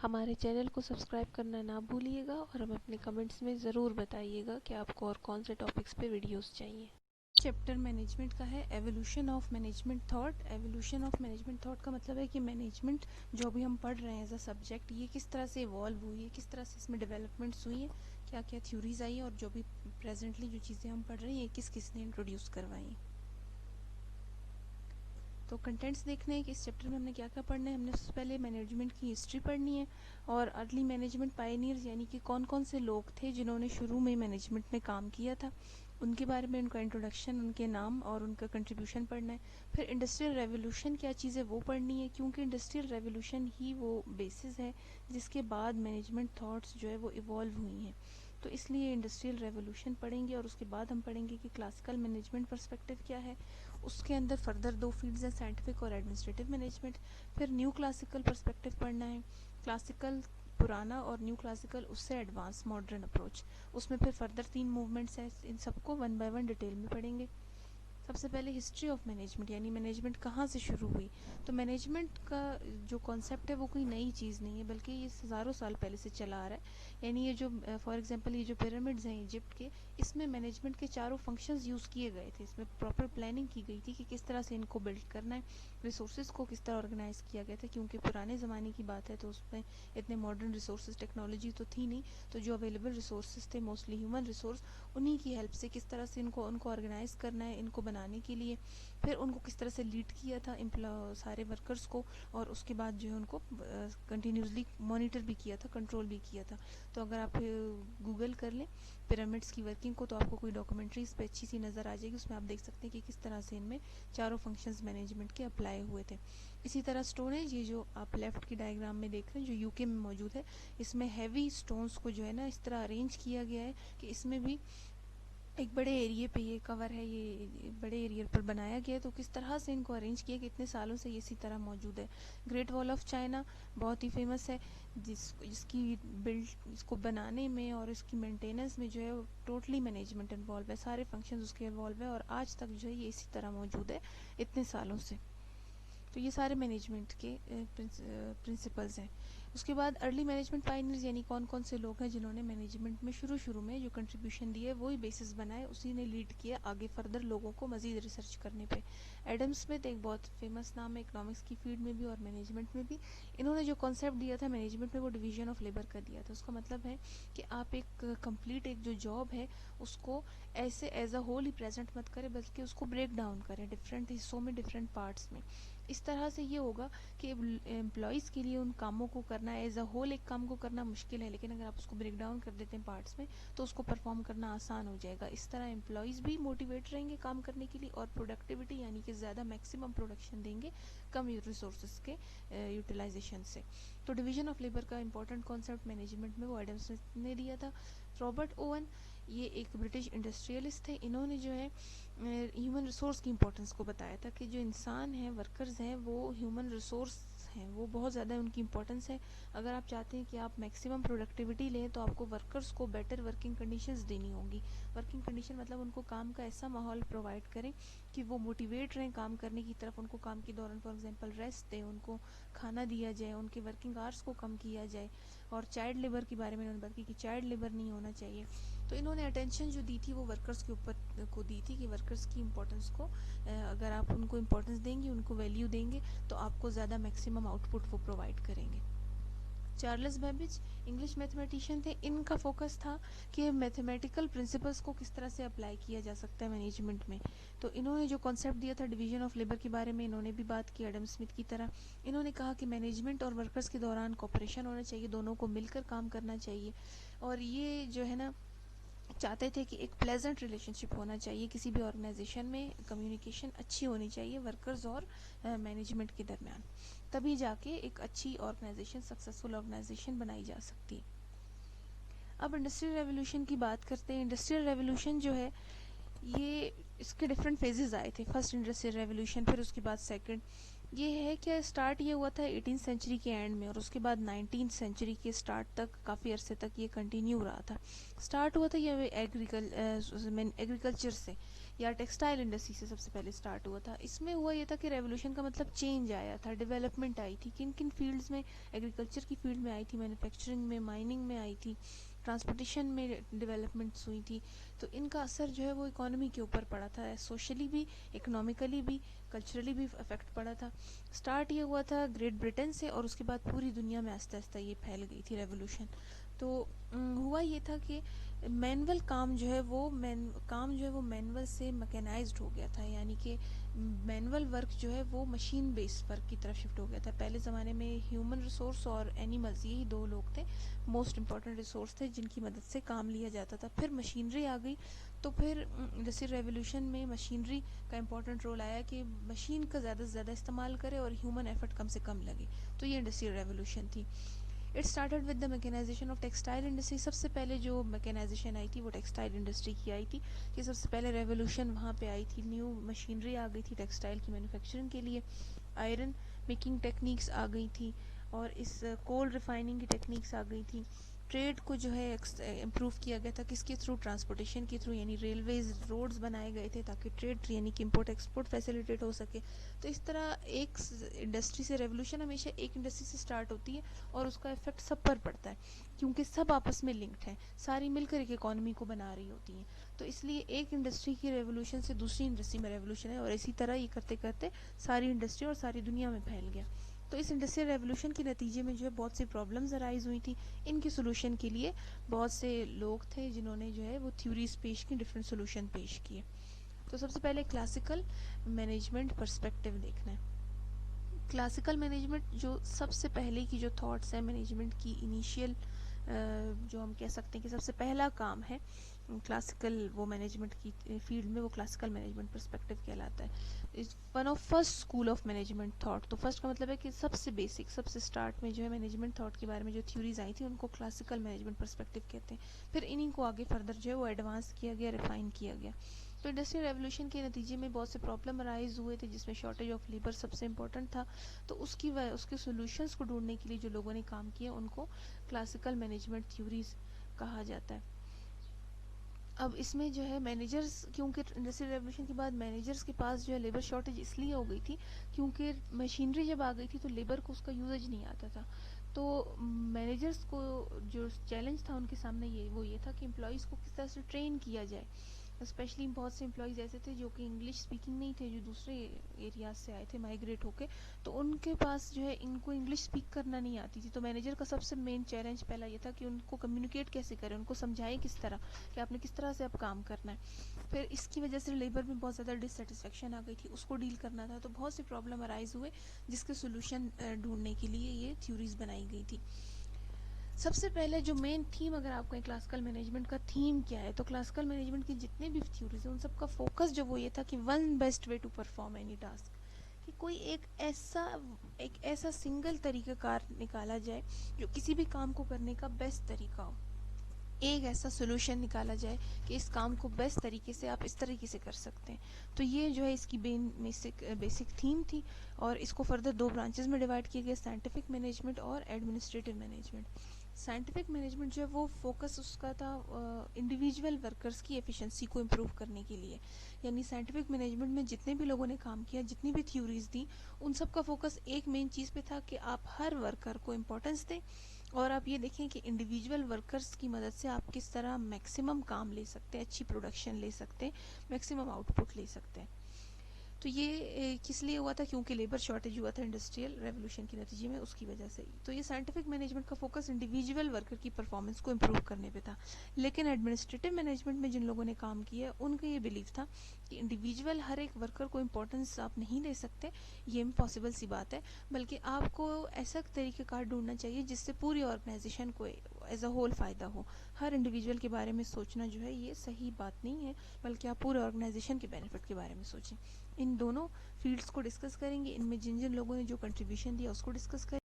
ہمارے چینل کو سبسکرائب کرنا نہ بھولیے گا اور ہمیں اپنے کمنٹس میں ضرور بتائیے گا کہ آپ کو اور کون سے ٹاپکس پہ ویڈیوز چاہیے۔ چیپٹر مینجمنٹ کا ہے evolution of management thought. Evolution of management thought کا مطلب ہے کہ مینجمنٹ جو بھی ہم پڑھ رہے ہیں ایز اے سبجیکٹ، یہ کس طرح سے ایوالو ہوئی ہے، کس طرح سے اس میں ڈیولپمنٹس ہوئی ہیں، کیا کیا تھیوریز آئی ہیں، اور جو بھی پریزنٹلی جو چیزیں ہم پڑھ رہے ہیں یہ کس کس نے انٹروڈیوس کروائی ہیں۔ تو کنٹینٹس دیکھنے ہیں کہ اس چیپٹر میں ہم نے کیا کیا پڑھنا ہے۔ ہم نے سب سے پہلے مینجمنٹ کی ہسٹری پڑھنی ہے اور ارلی مینجمنٹ پائنیئرز یعنی کہ کون کون سے لوگ تھے جنہوں نے شروع میں مینجمنٹ میں کام کیا تھا، ان کے بارے میں ان کا انٹروڈکشن، ان کے نام اور ان کا کنٹریبیوشن پڑھنا ہے۔ پھر انڈسٹریل ریولوشن کیا چیز ہے وہ پڑھنی ہے، کیونکہ انڈسٹریل ریولوشن ہی وہ بیسس ہے جس کے بعد مینجمنٹ تھاٹس جو ہے وہ ایوالو ہوئی ہیں۔ تو اس لیے انڈسٹریل ریولوشن پڑھیں گے اور اس کے بعد ہم پڑھیں گے کہ کلاسیکل مینجمنٹ پرسپیکٹیو کیا ہے۔ اس کے اندر فردر دو فیلڈز ہیں، سائنٹیفک اور ایڈمنسٹریٹو مینجمنٹ۔ پھر نیو کلاسیکل پرسپیکٹیو پڑھنا ہے، کلاسیکل پرانا اور نیو کلاسیکل اس سے ایڈوانس ماڈرن اپروچ۔ اس میں پھر فردر 3 موومنٹس ہیں، ان سب کو 1 بائی 1 ڈیٹیل میں پڑھیں گے۔ سب سے پہلے ہسٹری آف مینجمنٹ یعنی مینجمنٹ کہاں سے شروع ہوئی۔ تو مینجمنٹ کا جو کانسیپٹ ہے وہ کوئی نئی چیز نہیں ہے، بلکہ یہ ہزاروں سال پہلے سے چلا آ رہا ہے۔ یعنی یہ جو فار ایگزامپل یہ جو پیرامڈز ہیں ایجپٹ کے، اس میں مینجمنٹ کے چاروں فنکشنز یوز کیے گئے تھے۔ اس میں پراپر پلاننگ کی گئی تھی کہ کس طرح سے ان کو بلڈ کرنا ہے، ریسورسز کو کس طرح آرگنائز کیا گیا تھا، کیونکہ پرانے زمانے کی بات ہے تو اس میں اتنے ماڈرن ریسورسز ٹیکنالوجی تو تھی نہیں، تو جو اویلیبل ریسورسز تھے موسٹلی ہیومن ریسورس، انہی کی ہیلپ سے کس طرح سے ان کو آرگنائز کرنا ہے ان کو بنانے کے لیے، پھر ان کو کس طرح سے لیڈ کیا تھا سارے ورکرز کو، اور اس کے بعد جو ہے ان کو کنٹینیوسلی مانیٹر بھی کیا تھا، کنٹرول بھی کیا تھا۔ تو اگر آپ گوگل کر لیں پیرامڈس کی ورکنگ کو تو آپ کو کوئی ڈاکومنٹری اس پہ اچھی سی نظر آ جائے گی، اس میں آپ دیکھ سکتے ہیں کہ کس طرح سے ان میں چاروں فنکشنز مینجمنٹ کے اپلائی ہوئے تھے۔ اسی طرح سٹونیج، یہ جو آپ لیفٹ کی ڈائیگرام میں دیکھ رہے ہیں جو یو کے میں موجود ہے، اس میں ہیوی سٹونز کو جو ہے نا اس طرح ارینج کیا گیا ہے کہ اس میں بھی ایک بڑے ایریے پہ یہ کور ہے، یہ بڑے ایریے پر بنایا گیا ہے، تو کس طرح سے ان کو ارینج کیا کہ اتنے سالوں سے یہ اسی طرح موجود ہے۔ گریٹ وال آف چائنا بہت ہی فیمس ہے، جس کی بلڈ اس کو بنانے میں اور اس کی مینٹیننس میں جو ہے ٹوٹلی مینجمنٹ انوالو ہے، سارے فنکشنز اس کے انوالو ہے، اور آج تک جو ہے یہ اسی طرح موجود ہے اتنے سالوں سے۔ تو یہ سارے مینجمنٹ کے پرنسپلز ہیں۔ اس کے بعد ارلی مینجمنٹ پائنیئرز یعنی کون کون سے لوگ ہیں جنہوں نے مینجمنٹ میں شروع میں جو کنٹریبیوشن دی ہے وہی بیسس بنائے، اسی نے لیڈ کیا آگے فردر لوگوں کو مزید ریسرچ کرنے پہ۔ ایڈم اسمتھ ایک بہت فیمس نام ہے اکنامکس کی فیلڈ میں بھی اور مینجمنٹ میں بھی۔ انہوں نے جو کانسیپٹ دیا تھا مینجمنٹ میں وہ ڈویژن آف لیبر کا دیا تھا۔ اس کا مطلب ہے کہ آپ ایک کمپلیٹ ایک جو جاب ہے اس کو ایسے as a whole he present مت کریں، بلکہ اس کو بریک ڈاؤن کریں ڈفرینٹ حصوں میں، ڈفرینٹ پارٹس میں۔ اس طرح سے یہ ہوگا کہ امپلائیز کے لیے ان کاموں کو کرنا ایز اے ہول ایک کام کو کرنا مشکل ہے، لیکن اگر آپ اس کو بریک ڈاؤن کر دیتے ہیں پارٹس میں تو اس کو پرفارم کرنا آسان ہو جائے گا۔ اس طرح امپلائیز بھی موٹیویٹ رہیں گے کام کرنے کے لیے، اور پروڈکٹیوٹی یعنی کہ زیادہ میکسیمم پروڈکشن دیں گے کم ریسورسز کے یوٹیلائزیشن سے۔ تو ڈویژن آف لیبر کا امپورٹنٹ کانسیپٹ مینجمنٹ میں وہ ایڈم اسمتھ نے دیا تھا۔ رابرٹ اوون یہ ایک برٹش انڈسٹریلسٹ تھے، انہوں نے جو ہے ہیومن ریسورس کی امپورٹنس کو بتایا تھا کہ جو انسان ہیں، ورکرز ہیں، وہ ہیومن ریسورس ہیں، وہ بہت زیادہ ان کی امپورٹنس ہے۔ اگر آپ چاہتے ہیں کہ آپ میکسیمم پروڈکٹیوٹی لیں تو آپ کو ورکرز کو بیٹر ورکنگ کنڈیشنز دینی ہوں گی۔ ورکنگ کنڈیشن مطلب ان کو کام کا ایسا ماحول پرووائڈ کریں کہ وہ موٹیویٹ رہیں کام کرنے کی طرف، ان کو کام کے دوران فار ایگزامپل ریسٹ دیں، ان کو کھانا دیا جائے، ان کے ورکنگ آورس کو کم کیا جائے، اور چائلڈ لیبر کے بارے میں انہوں نے بات کی کہ چائلڈ لیبر نہیں ہونا چاہیے۔ تو انہوں نے اٹینشن جو دی تھی وہ ورکرز کے اوپر کو دی تھی کہ ورکرز کی امپورٹنس کو اگر آپ ان کو امپورٹنس دیں گے، ان کو ویلیو دیں گے تو آپ کو زیادہ میکسیمم آؤٹ پٹ وہ پرووائڈ کریں گے۔ چارلس بیبیج انگلش میتھمیٹیشین تھے، ان کا فوکس تھا کہ میتھمیٹیکل پرنسپلس کو کس طرح سے اپلائی کیا جا سکتا ہے مینجمنٹ میں۔ تو انہوں نے جو کانسیپٹ دیا تھا ڈویژن آف لیبر کے بارے میں انہوں نے بھی بات کی ایڈم اسمتھ کی طرح۔ انہوں نے کہا کہ مینجمنٹ اور ورکرز کے دوران کوپریشن ہونا چاہیے، دونوں کو مل کر کام کرنا چاہیے، اور یہ جو ہے نا چاہتے تھے کہ ایک پلیزنٹ ریلیشن شپ ہونا چاہیے کسی بھی آرگنائزیشن میں، کمیونیکیشن اچھی ہونی چاہیے ورکرز اور مینجمنٹ کے درمیان، تبھی جا کے ایک اچھی آرگنائزیشن، سکسیزفل آرگنائزیشن بنائی جا سکتی ہے۔ اب انڈسٹریل ریولوشن کی بات کرتے ہیں۔ انڈسٹریل ریولوشن جو ہے یہ اس کے ڈفرینٹ فیزز آئے تھے، فرسٹ انڈسٹریل ریولوشن، پھر اس کے بعد سیکنڈ۔ یہ ہے کہ اسٹارٹ یہ ہوا تھا 18 سینچری کے اینڈ میں، اور اس کے بعد 19 سینچری کے اسٹارٹ تک کافی عرصے تک یہ کنٹینیو رہا تھا۔ اسٹارٹ ہوا تھا یہ ایگریکلچر سے یا ٹیکسٹائل انڈسٹری سے سب سے پہلے سٹارٹ ہوا تھا. اس میں ہوا یہ تھا کہ ریولوشن کا مطلب چینج آیا تھا, ڈیولپمنٹ آئی تھی. کن کن فیلڈز میں؟ ایگریکلچر کی فیلڈ میں آئی تھی, مینوفیکچرنگ میں, مائننگ میں آئی تھی, ٹرانسپورٹیشن میں ڈیولپمنٹس ہوئی تھی. تو ان کا اثر جو ہے وہ اکانومی کے اوپر پڑا تھا, سوشلی بھی, اکنامکلی بھی, کلچرلی بھی افیکٹ پڑا تھا. سٹارٹ یہ ہوا تھا گریٹ برٹن سے, اور اس کے بعد پوری دنیا میں آہستہ آہستہ یہ پھیل گئی تھی ریولوشن. تو ہوا یہ تھا کہ مینول کام جو ہے وہ مینول سے میکینائزڈ ہو گیا تھا, یعنی کہ مینول ورک جو ہے وہ مشین بیس ورک کی طرف شفٹ ہو گیا تھا. پہلے زمانے میں ہیومن ریسورس اور اینیملز, یہی دو لوگ تھے موسٹ امپورٹنٹ ریسورس تھے جن کی مدد سے کام لیا جاتا تھا. پھر مشینری آ گئی, تو پھر انڈسٹریل ریولوشن میں مشینری کا امپورٹنٹ رول آیا کہ مشین کا زیادہ سے زیادہ استعمال کرے اور ہیومن ایفرٹ کم سے کم لگے. تو یہ انڈسٹریل ریولوشن تھی. It started with the mechanization of textile industry. سب سے پہلے جو میکینائزیشن آئی تھی وہ ٹیکسٹائل انڈسٹری کی آئی تھی, کہ سب سے پہلے ریولوشن وہاں پہ آئی تھی. نیو مشینری آ گئی تھی ٹیکسٹائل کی مینوفیکچرنگ کے لیے, آئرن میکنگ ٹیکنیکس آ گئی تھی, اور اس کول ریفائننگ کی ٹیکنیکس آ گئی تھی. ٹریڈ کو جو ہے امپروو کیا گیا تھا, کس کے تھرو؟ ٹرانسپورٹیشن کے تھرو, یعنی ریلویز, روڈز بنائے گئے تھے تاکہ ٹریڈ یعنی کہ امپورٹ ایکسپورٹ فیسیلیٹیٹ ہو سکے. تو اس طرح ایک انڈسٹری سے, ریولوشن ہمیشہ ایک انڈسٹری سے سٹارٹ ہوتی ہے اور اس کا افیکٹ سب پر پڑتا ہے, کیونکہ سب آپس میں لنکڈ ہیں, ساری مل کر ایک اکانومی کو بنا رہی ہوتی ہیں. تو اس لیے ایک انڈسٹری کی ریولوشن سے دوسری انڈسٹری میں ریولوشن ہے, اور اسی طرح یہ کرتے کرتے ساری انڈسٹری اور ساری دنیا میں پھیل گیا. تو اس انڈسٹریل ریولوشن کے نتیجے میں جو ہے بہت سی پرابلمز ارائز ہوئی تھی. ان کے سولوشن کے لیے بہت سے لوگ تھے جنہوں نے جو ہے وہ تھیوریز پیش کی, ڈفرینٹ سولوشن پیش کیے. تو سب سے پہلے کلاسیکل مینجمنٹ پرسپیکٹیو دیکھنا ہے. کلاسیکل مینجمنٹ جو سب سے پہلے کی جو تھاٹس ہیں مینجمنٹ کی, انیشیل جو ہم کہہ سکتے ہیں کہ سب سے پہلا کام ہے کلاسیکل, وہ مینجمنٹ کی فیلڈ میں وہ کلاسیکل مینجمنٹ پرسپیکٹیو کہلاتا ہے. One of first school of management thought. تو فرسٹ کا مطلب ہے کہ سب سے بیسک, سب سے اسٹارٹ میں جو ہے مینجمنٹ تھاٹ کے بارے میں جو تھیوریز آئی تھیں ان کو کلاسیکل مینجمنٹ پرسپیکٹیو کہتے ہیں. پھر انہیں کو آگے فردر جو ہے وہ ایڈوانس کیا گیا, ریفائن کیا گیا. تو انڈسٹریل ریولوشن کے نتیجے میں بہت سے پرابلم ارائز ہوئے تھے, جس میں شارٹیج آف لیبر سب سے امپورٹنٹ تھا. تو اس کے سولوشنس کو ڈھونڈنے کے لیے جو لوگوں نے کام کیا ان کو کلاسیکل مینجمنٹ تھیوریز کہا جاتا ہے. اب اس میں جو ہے مینیجرز, کیونکہ انڈسٹریل ریولوشن کے بعد مینیجرز کے پاس جو ہے لیبر شارٹیج اس لیے ہو گئی تھی کیونکہ مشینری جب آ گئی تھی تو لیبر کو اس کا یوزج نہیں آتا تھا. تو مینیجرز کو جو چیلنج تھا ان کے سامنے یہ تھا کہ امپلائیز کو کس طرح سے ٹرین کیا جائے. اسپیشلی بہت سے امپلائیز ایسے تھے جو کہ انگلش اسپیکنگ نہیں تھے, جو دوسرے ایریاز سے آئے تھے مائگریٹ ہو کے, تو ان کے پاس جو ہے ان کو انگلش اسپیک کرنا نہیں آتی تھی. تو مینیجر کا سب سے مین چیلنج پہلا یہ تھا کہ ان کو کمیونیکیٹ کیسے کریں, ان کو سمجھائیں کس طرح کہ آپ نے کس طرح سے اب کام کرنا ہے. پھر اس کی وجہ سے لیبر میں بہت زیادہ ڈسسیٹسفیکشن آ گئی تھی, اس کو ڈیل کرنا تھا. تو بہت سے پرابلم ارائز ہوئے جس کے سولوشن ڈھونڈنے کے لیے یہ تھیوریز بنائی گئی تھی. سب سے پہلے جو مین تھیم, اگر آپ کہیں کلاسیکل مینجمنٹ کا تھیم کیا ہے, تو کلاسیکل مینجمنٹ کی جتنے بھی تھیوریز ہیں ان سب کا فوکس جو وہ یہ تھا کہ one best way to perform any task, کہ کوئی ایک ایسا سنگل طریقہ کار نکالا جائے جو کسی بھی کام کو کرنے کا بیسٹ طریقہ ہو. ایک ایسا سولوشن نکالا جائے کہ اس کام کو بیسٹ طریقے سے آپ اس طریقے سے کر سکتے ہیں. تو یہ جو ہے اس کی بیسک تھیم تھی, اور اس کو فردر دو برانچز میں ڈیوائڈ کیا گیا, سائنٹیفک مینجمنٹ اور ایڈمنسٹریٹو مینجمنٹ. سائنٹیفک مینجمنٹ جو ہے وہ فوکس اس کا تھا انڈیویجول ورکرز کی ایفیشنسی کو امپروو کرنے کے لیے. یعنی سائنٹیفک مینجمنٹ میں جتنے بھی لوگوں نے کام کیا, جتنی بھی تھیوریز دیں, ان سب کا فوکس ایک مین چیز پہ تھا کہ آپ ہر ورکر کو امپورٹنس دیں, اور آپ یہ دیکھیں کہ انڈیویجول ورکرز کی مدد سے آپ کس طرح میکسیمم کام لے سکتے ہیں, اچھی پروڈکشن لے سکتے ہیں, میکسیمم آؤٹ پٹ لے سکتے ہیں. تو یہ کس لیے ہوا تھا؟ کیونکہ لیبر شارٹیج ہوا تھا انڈسٹریل ریولوشن کے نتیجے میں, اس کی وجہ سے. تو یہ سائنٹیفک مینجمنٹ کا فوکس انڈیویجول ورکر کی پرفارمنس کو امپروو کرنے پہ تھا. لیکن ایڈمنسٹریٹو مینجمنٹ میں جن لوگوں نے کام کیا ان کا یہ بلیف تھا کہ انڈیویجول ہر ایک ورکر کو امپورٹنس آپ نہیں دے سکتے, یہ امپاسبل سی بات ہے, بلکہ آپ کو ایسا طریقہ کار ڈھونڈنا چاہیے جس سے پوری آرگنائزیشن کو ایز اے ہول فائدہ ہو. ہر انڈیویجول کے بارے میں سوچنا جو ہے یہ صحیح بات نہیں ہے, بلکہ آپ پورے آرگنائزیشن کے بینیفٹ کے بارے میں سوچیں. ان دونوں فیلڈز کو ڈسکس کریں گے, ان میں جن لوگوں نے جو کنٹریبیوشن دیا اس کو ڈسکس کریں